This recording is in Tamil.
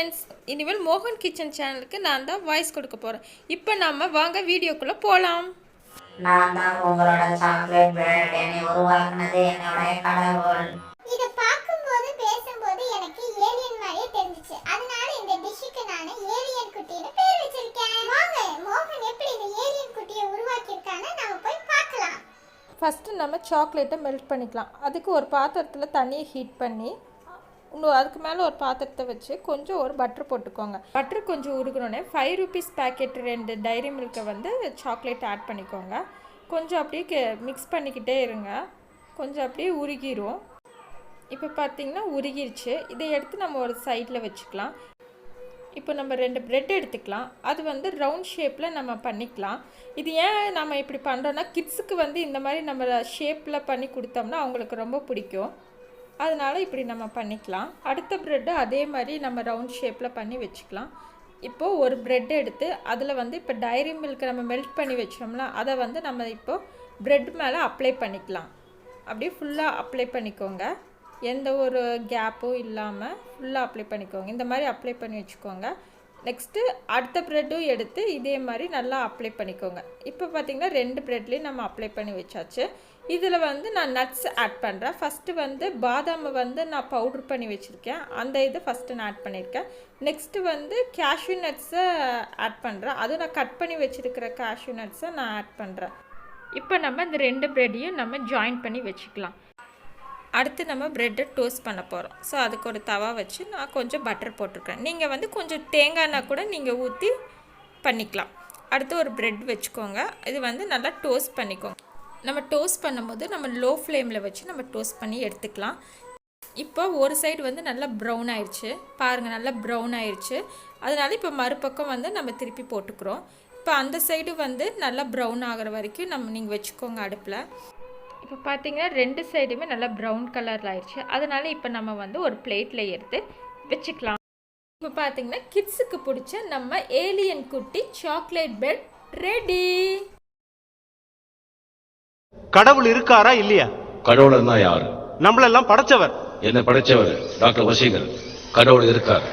ஃப்ரெண்ட்ஸ், இனிமேல் மோகன் கிச்சன் சேனலுக்கு நான் தான் வாய்ஸ் கொடுக்க போகிறேன். இப்போ நம்ம வாங்க வீடியோக்குள்ளே போகலாம். நான் தான் உங்களோட சாக்லேட் பிரெட் என்னை உருவாக்குனது என்னோட கடவுள். இத பாக்கும்போது பேசும்போது எனக்கு ஏலியன் மாதிரியே தெரிஞ்சுச்சு. அதனால இந்த டிஷ்க்கு நான் ஏலியன் குட்டின்னு பேர் வச்சிருக்கேன். வாங்க மோகன் எப்படி இந்த ஏலியன் குட்டியை உருவாக்கியிருக்கான்னு நாம போய் பார்க்கலாம். ஃபஸ்ட்டு நம்ம சாக்லேட்டை மெல்ட் பண்ணிக்கலாம். அதுக்கு ஒரு பாத்திரத்தில் தண்ணியை ஹீட் பண்ணி அதுக்கு மேலே ஒரு பாத்திரத்தை வச்சு கொஞ்சம் ஒரு பட்டர் போட்டுக்கோங்க. பட்டர் கொஞ்சம் உருகணுன்னே 5 rupees பேக்கெட் 2 டைரி மில்கை வந்து சாக்லேட் ஆட் பண்ணிக்கோங்க. கொஞ்சம் அப்படியே மிக்ஸ் பண்ணிக்கிட்டே இருங்க. கொஞ்சம் அப்படியே உருகிரும். இப்போ பார்த்திங்கன்னா உருகிருச்சு. இதை எடுத்து நம்ம ஒரு சைடில் வச்சுக்கலாம். இப்போ நம்ம 2 பிரெட் எடுத்துக்கலாம். அது வந்து ரவுண்ட் ஷேப்பில் நம்ம பண்ணிக்கலாம். இது ஏன் நம்ம இப்படி பண்ணுறோன்னா, கிட்ஸுக்கு வந்து இந்த மாதிரி நம்ம ஷேப்பில் பண்ணி கொடுத்தோம்னா அவங்களுக்கு ரொம்ப பிடிக்கும். அதனால் இப்படி நம்ம பண்ணிக்கலாம். அடுத்த ப்ரெட்டு அதே மாதிரி நம்ம ரவுண்ட் ஷேப்பில் பண்ணி வச்சுக்கலாம். இப்போது ஒரு ப்ரெட் எடுத்து அதில் வந்து இப்போ டைரி மில்க் நம்ம மெல்ட் பண்ணி வச்சோம்னா அதை வந்து நம்ம இப்போது ப்ரெட் மேலே அப்ளை பண்ணிக்கலாம். அப்படியே ஃபுல்லாக அப்ளை பண்ணிக்கோங்க. எந்த ஒரு கேப்பும் இல்லாமல் ஃபுல்லாக அப்ளை பண்ணிக்கோங்க. இந்த மாதிரி அப்ளை பண்ணி வச்சுக்கோங்க. நெக்ஸ்ட்டு அடுத்த ப்ரெட்டும் எடுத்து இதே மாதிரி நல்லா அப்ளை பண்ணிக்கோங்க. இப்போ பார்த்திங்கன்னா 2 ப்ரெட்லேயும் நம்ம அப்ளை பண்ணி வச்சாச்சு. இதில் வந்து நான் நட்ஸ் ஆட் பண்ணுறேன். ஃபஸ்ட்டு வந்து பாதாமை வந்து நான் பவுட்ரு பண்ணி வச்சுருக்கேன். அந்த இது ஃபஸ்ட்டு நான் ஆட் பண்ணியிருக்கேன். நெக்ஸ்ட்டு வந்து கேஷ்யூ நட்ஸை ஆட் பண்ணுறேன். அதுவும் நான் கட் பண்ணி வச்சுருக்கிற கேஷ்யூ நட்ஸை நான் ஆட் பண்ணுறேன். இப்போ நம்ம இந்த 2 ப்ரெட்டையும் நம்ம ஜாயின் பண்ணி வச்சுக்கலாம். அடுத்து நம்ம ப்ரெட்டை டோஸ்ட் பண்ண போகிறோம். ஸோ அதுக்கு ஒரு தவா வச்சு நான் கொஞ்சம் பட்டர் போட்டிருக்கேன். நீங்கள் வந்து கொஞ்சம் தேங்காய்னா கூட நீங்கள் ஊற்றி பண்ணிக்கலாம். அடுத்து ஒரு ப்ரெட் வச்சுக்கோங்க. இது வந்து நல்லா டோஸ்ட் பண்ணிக்கோங்க. நம்ம டோஸ்ட் பண்ணும்போது நம்ம லோ ஃப்ளேமில் வச்சு நம்ம டோஸ்ட் பண்ணி எடுத்துக்கலாம். இப்போ ஒரு சைடு வந்து நல்லா ப்ரௌன் ஆயிடுச்சு. பாருங்கள், நல்லா ப்ரௌன் ஆயிடுச்சு. அதனால இப்போ மறுபக்கம் வந்து நம்ம திருப்பி போட்டுக்கிறோம். இப்போ அந்த சைடு வந்து நல்லா ப்ரௌன் ஆகிற வரைக்கும் நீங்கள் வச்சுக்கோங்க அடுப்பில். இப்போ பார்த்தீங்கன்னா 2 சைடுமே நல்லா ப்ரௌன் கலரில் ஆயிடுச்சு. அதனால இப்போ நம்ம வந்து ஒரு பிளேட்டில் எடுத்து வச்சுக்கலாம். இப்போ பார்த்தீங்கன்னா கிட்ஸுக்கு பிடிச்ச நம்ம ஏலியன் குட்டி சாக்லேட் பிரெட் ரெடி. கடவுள் இருக்காரா இல்லையா? கடவுள் யாரு? நம்மளெல்லாம் படைச்சவர். என்ன படைச்சவர்? டாக்டர் வசீகர். கடவுள் இருக்கார்.